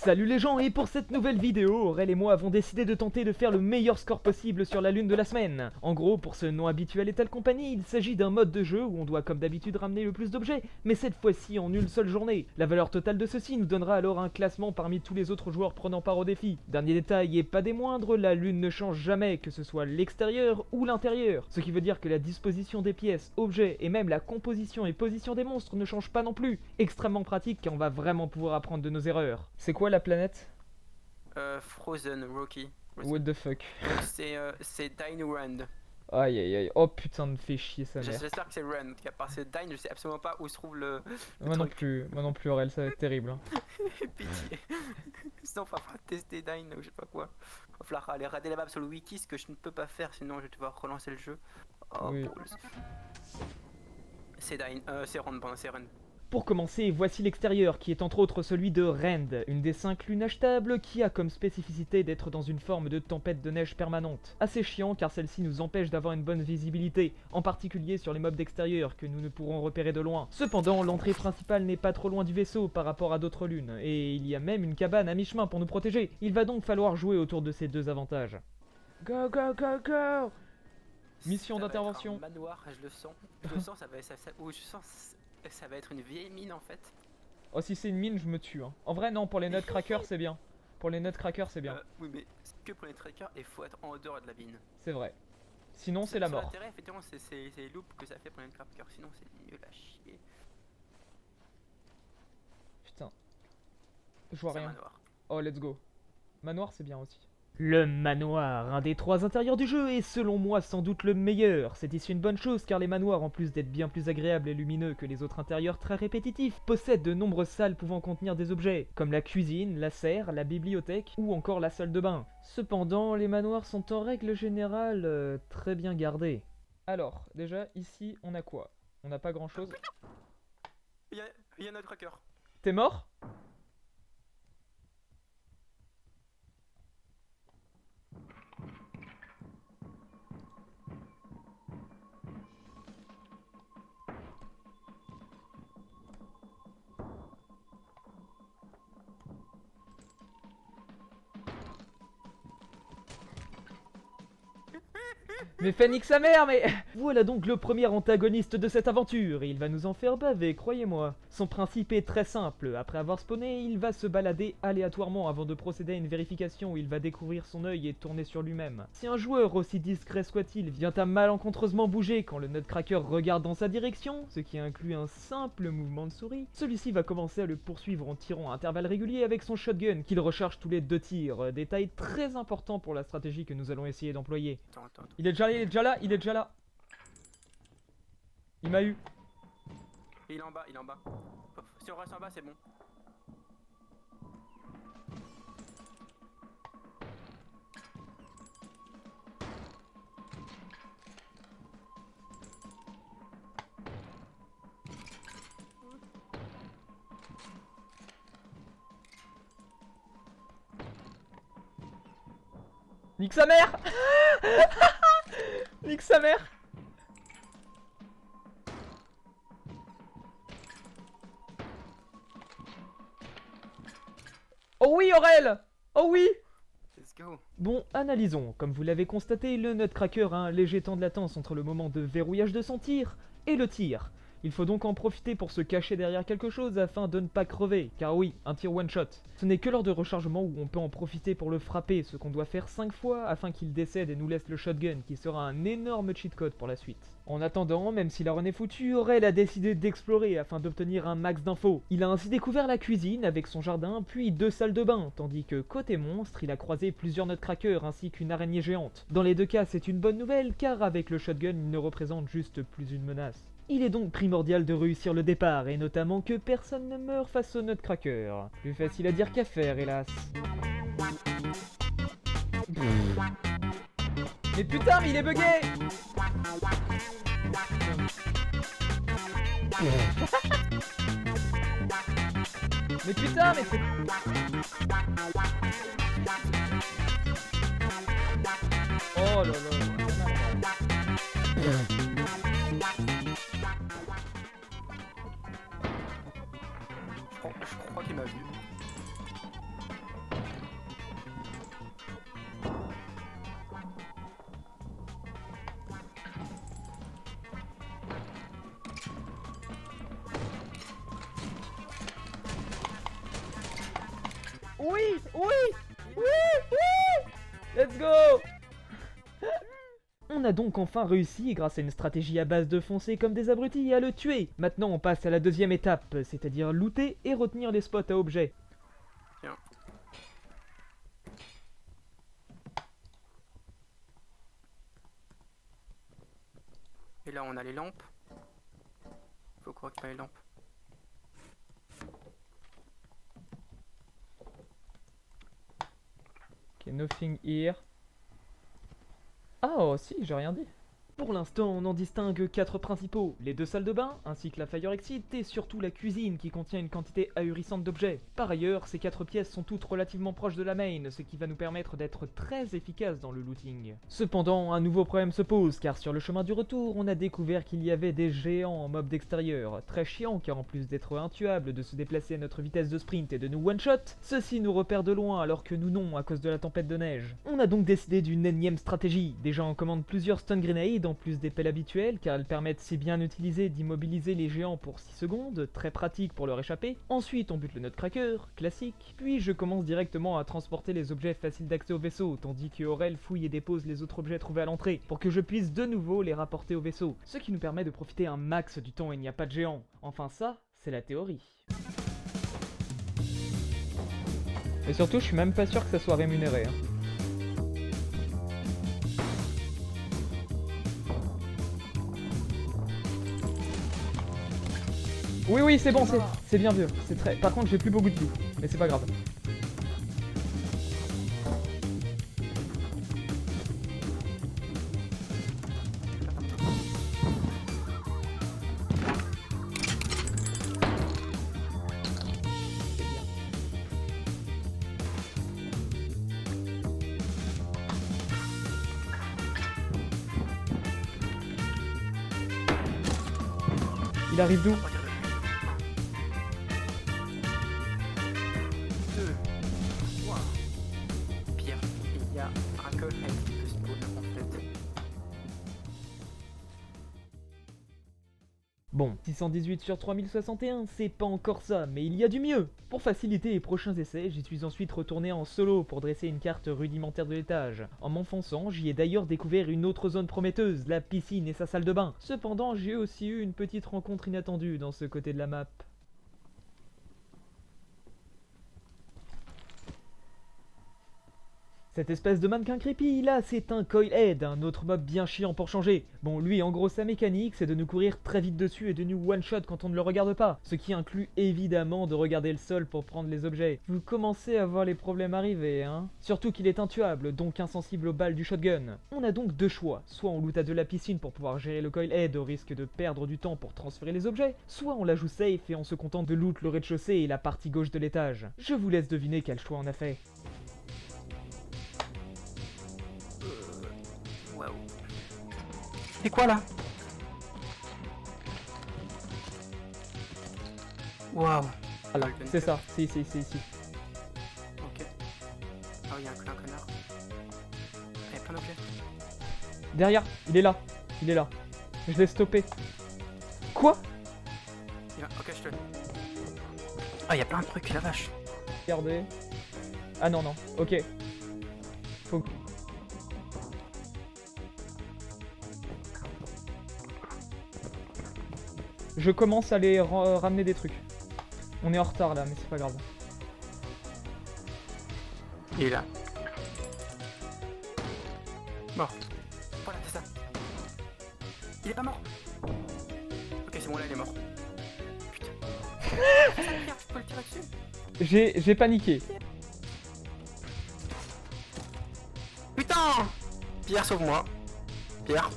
Salut les gens, et pour cette nouvelle vidéo, Aurel et moi avons décidé de tenter de faire le meilleur score possible sur la lune de la semaine. En gros, pour ce nom habituel Étal Company, il s'agit d'un mode de jeu où on doit comme d'habitude ramener le plus d'objets, mais cette fois-ci en une seule journée. La valeur totale de ceci nous donnera alors un classement parmi tous les autres joueurs prenant part au défi. Dernier détail et pas des moindres, la lune ne change jamais, que ce soit l'extérieur ou l'intérieur. Ce qui veut dire que la disposition des pièces, objets et même la composition et position des monstres ne changent pas non plus. Extrêmement pratique car on va vraiment pouvoir apprendre de nos erreurs. C'est quoi la planète? Frozen, Rocky. What the fuck? C'est Dine Rand. Aïe aïe aïe, oh putain me fait chier sa mère. J'espère que c'est Rand, car parce que Dine, je sais absolument pas où se trouve le Moi non truc. plus, Aurel, ça va être terrible. Hein. Pitié. Sinon, il va falloir tester Dine ou je sais pas quoi. Il va falloir aller rader là-bas sur le wiki, ce que je ne peux pas faire, sinon je vais devoir relancer le jeu. Oh, Oui. balls. C'est Dine, c'est Rand, pardon, c'est Rand. Pour commencer, voici l'extérieur qui est entre autres celui de Rend, une des 5 lunes achetables qui a comme spécificité d'être dans une forme de tempête de neige permanente. Assez chiant car celle-ci nous empêche d'avoir une bonne visibilité, en particulier sur les mobs d'extérieur que nous ne pourrons repérer de loin. Cependant, l'entrée principale n'est pas trop loin du vaisseau par rapport à d'autres lunes, et il y a même une cabane à mi-chemin pour nous protéger. Il va donc falloir jouer autour de ces deux avantages. Go go go go! Mission Ça va d'intervention. être un manoir, je le sens. Je le sens, je sens ça va être une vieille mine en fait. Oh, si c'est une mine, je me tue. Hein. En vrai, non, pour les nutcrackers, c'est bien. Pour les nutcrackers, c'est bien. Oui, mais c'est que pour les trackers, il faut être en dehors de la mine. C'est vrai. Sinon, c'est la Sur mort. l'intérêt, effectivement, c'est les loops que ça fait pour les trackers, sinon c'est nul à chier. Putain. Je vois C'est un rien. manoir. Oh, let's go. Manoir, c'est bien aussi. Le manoir, un des 3 intérieurs du jeu, est selon moi sans doute le meilleur. C'est ici une bonne chose car les manoirs, en plus d'être bien plus agréables et lumineux que les autres intérieurs très répétitifs, possèdent de nombreuses salles pouvant contenir des objets, comme la cuisine, la serre, la bibliothèque ou encore la salle de bain. Cependant, les manoirs sont en règle générale très bien gardés. Alors, déjà, ici, on a quoi? On n'a pas grand chose. Il y a notre tracker. T'es mort? Mais Phoenix sa mère, mais... Voilà donc le premier antagoniste de cette aventure, et il va nous en faire baver, croyez-moi. Son principe est très simple, après avoir spawné, il va se balader aléatoirement avant de procéder à une vérification où il va découvrir son œil et tourner sur lui-même. Si un joueur, aussi discret soit-il, vient à malencontreusement bouger quand le nutcracker regarde dans sa direction, ce qui inclut un simple mouvement de souris, celui-ci va commencer à le poursuivre en tirant à intervalles réguliers avec son shotgun, qu'il recharge tous les 2 tirs, détail très important pour la stratégie que nous allons essayer d'employer. Attends. Il est déjà là, il est déjà là. Il m'a eu. Il est en bas, il est en bas. Si on reste en bas, c'est bon. Nique sa mère. Nique sa mère. Oh oui, Aurel. Oh oui. Let's go. Bon, analysons. Comme vous l'avez constaté, le nutcracker a un léger temps de latence entre le moment de verrouillage de son tir et le tir. Il faut donc en profiter pour se cacher derrière quelque chose afin de ne pas crever, car oui, un tir one shot. Ce n'est que lors de rechargement où on peut en profiter pour le frapper, ce qu'on doit faire 5 fois afin qu'il décède et nous laisse le shotgun, qui sera un énorme cheat code pour la suite. En attendant, même si la run est foutue, Aurel a décidé d'explorer afin d'obtenir un max d'infos. Il a ainsi découvert la cuisine avec son jardin, puis 2 salles de bain, tandis que côté monstre, il a croisé plusieurs nutcrackers ainsi qu'une araignée géante. Dans les deux cas, c'est une bonne nouvelle, car avec le shotgun, il ne représente juste plus une menace. Il est donc primordial de réussir le départ, et notamment que personne ne meure face au nutcracker. Plus facile à dire qu'à faire, hélas. Mais putain, mais il est bugué. Mais putain, mais c'est... Oh là là. Je crois qu'il m'a vu. Oui, oui, oui, oui. Let's go. On a donc enfin réussi, grâce à une stratégie à base de foncer comme des abrutis, à le tuer. Maintenant on passe à la deuxième étape, c'est-à-dire looter et retenir les spots à objets. Tiens. Et là on a les lampes. Faut croire qu'il y a les lampes. Ok, nothing here. Ah, oh, si, j'ai rien dit. Pour l'instant, on en distingue 4 principaux, les 2 salles de bain, ainsi que la fire exit, et surtout la cuisine qui contient une quantité ahurissante d'objets. Par ailleurs, ces 4 pièces sont toutes relativement proches de la main, ce qui va nous permettre d'être très efficaces dans le looting. Cependant, un nouveau problème se pose, car sur le chemin du retour, on a découvert qu'il y avait des géants en mob d'extérieur. Très chiant, car en plus d'être intuable de se déplacer à notre vitesse de sprint et de nous one-shot, ceux-ci nous repèrent de loin alors que nous non, à cause de la tempête de neige. On a donc décidé d'une énième stratégie. Déjà, on commande plusieurs stun grenades en plus des pelles habituelles, car elles permettent si bien utilisées d'immobiliser les géants pour 6 secondes, très pratique pour leur échapper. Ensuite on bute le nutcracker, classique, puis je commence directement à transporter les objets faciles d'accès au vaisseau, tandis que Aurel fouille et dépose les autres objets trouvés à l'entrée, pour que je puisse de nouveau les rapporter au vaisseau, ce qui nous permet de profiter un max du temps où il n'y a pas de géants. Enfin ça, c'est la théorie. Et surtout je suis même pas sûr que ça soit rémunéré. Oui, oui, c'est bon, c'est bien vu. C'est très. Par contre, j'ai plus beaucoup de vie, mais c'est pas grave. Il arrive d'où? Pire, il y a un Coilhead qui peut spawn en fait. Bon, 618 sur 3061, c'est pas encore ça, mais il y a du mieux. Pour faciliter les prochains essais, j'y suis ensuite retourné en solo pour dresser une carte rudimentaire de l'étage. En m'enfonçant, j'y ai d'ailleurs découvert une autre zone prometteuse, la piscine et sa salle de bain. Cependant, j'ai aussi eu une petite rencontre inattendue dans ce côté de la map. Cette espèce de mannequin creepy là, c'est un Coilhead, un autre mob bien chiant pour changer. Bon, lui en gros sa mécanique c'est de nous courir très vite dessus et de nous one shot quand on ne le regarde pas, ce qui inclut évidemment de regarder le sol pour prendre les objets. Vous commencez à voir les problèmes arriver, hein. Surtout qu'il est intuable, donc insensible aux balles du shotgun. On a donc deux choix, soit on loot à de la piscine pour pouvoir gérer le Coilhead au risque de perdre du temps pour transférer les objets, soit on la joue safe et on se contente de loot le rez-de-chaussée et la partie gauche de l'étage. Je vous laisse deviner quel choix on a fait. Waouh. C'est quoi là? Waouh. Voilà, c'est ça, si. Ok. Ah oui, il y a un connard. Il y a plein d'objets. Derrière, il est là. Je l'ai stoppé. Quoi? Ok, je te... Ah, il y a plein de trucs, la vache. Regardez. Ah non, ok. Faut... Je commence à les ramener des trucs. On est en retard là, mais c'est pas grave. Il est là. Mort. Voilà, c'est ça. Il est pas mort. Ok, c'est bon, là, il est mort. Putain. Je peux le tirer dessus. J'ai paniqué. Putain! Pierre, sauve-moi. Pierre.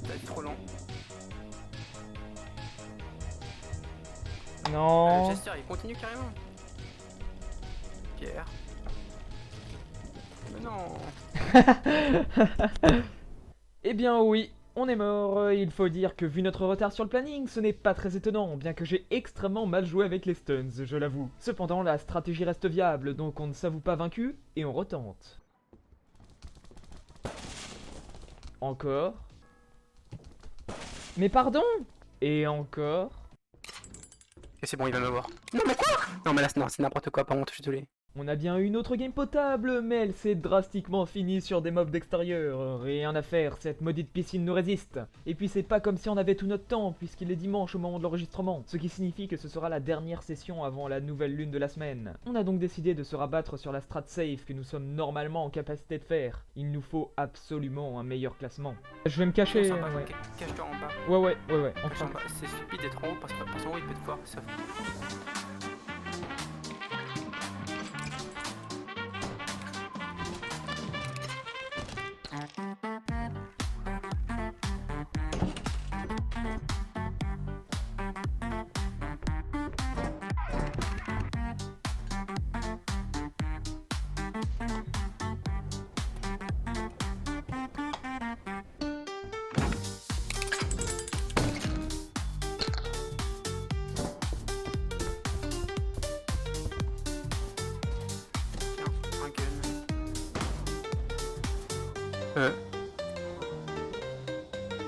T'as été trop lent. Non. Le gesture, il continue carrément. Pierre. Mais non. Eh bien oui, on est mort. Il faut dire que vu notre retard sur le planning, ce n'est pas très étonnant, bien que j'ai extrêmement mal joué avec les stuns, je l'avoue. Cependant, la stratégie reste viable, donc on ne s'avoue pas vaincu, et on retente. Encore. Mais pardon! Et encore. Ok, c'est bon, il va me voir. Non, mais quoi? Non, mais là, non, c'est n'importe quoi, par contre, je suis désolé. On a bien eu une autre game potable, mais elle s'est drastiquement finie sur des mobs d'extérieur. Rien à faire, cette maudite piscine nous résiste. Et puis c'est pas comme si on avait tout notre temps, puisqu'il est dimanche au moment de l'enregistrement, ce qui signifie que ce sera la dernière session avant la nouvelle lune de la semaine. On a donc décidé de se rabattre sur la strat safe que nous sommes normalement en capacité de faire. Il nous faut absolument un meilleur classement. Je vais me cacher, Sympa, ouais. Cache-toi en bas. Ouais, Cache-toi enfin. en bas. C'est stupide d'être en haut parce qu'en haut il peut te voir. Sauf...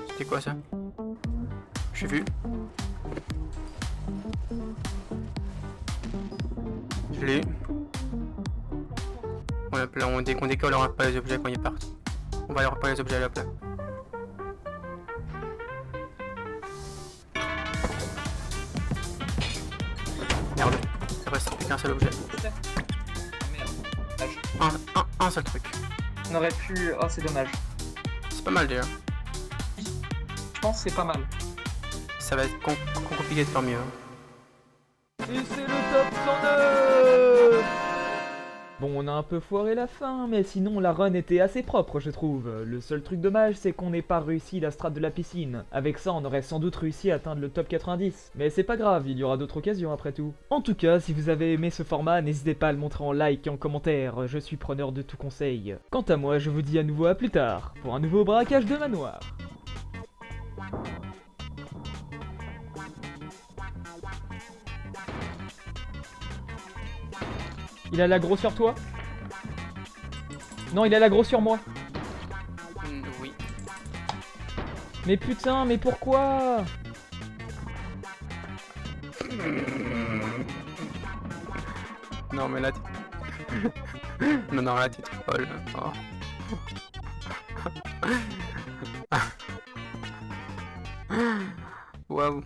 C'était quoi ça? J'ai vu. Je l'ai. Dès qu'on décolle, on aura pas les objets quand ils partent. On va leur pas les objets à la place. Merde, il reste plus qu'un seul objet. Merde. Un seul truc. On aurait pu... Oh, c'est dommage. C'est pas mal déjà. Je pense que c'est pas mal. Ça va être compliqué de faire mieux. Hein. Et c'est le top 109. Bon, on a un peu foiré la fin, mais sinon la run était assez propre, je trouve. Le seul truc dommage, c'est qu'on n'ait pas réussi la strat de la piscine. Avec ça, on aurait sans doute réussi à atteindre le top 90. Mais c'est pas grave, il y aura d'autres occasions après tout. En tout cas, si vous avez aimé ce format, n'hésitez pas à le montrer en like et en commentaire, je suis preneur de tout conseil. Quant à moi, je vous dis à nouveau à plus tard, pour un nouveau braquage de manoir. Il a l'aggro sur toi? Non, il a l'aggro sur moi. Oui. Mais putain, mais pourquoi? Non mais là non là t'es trop folle. Oh. Waouh.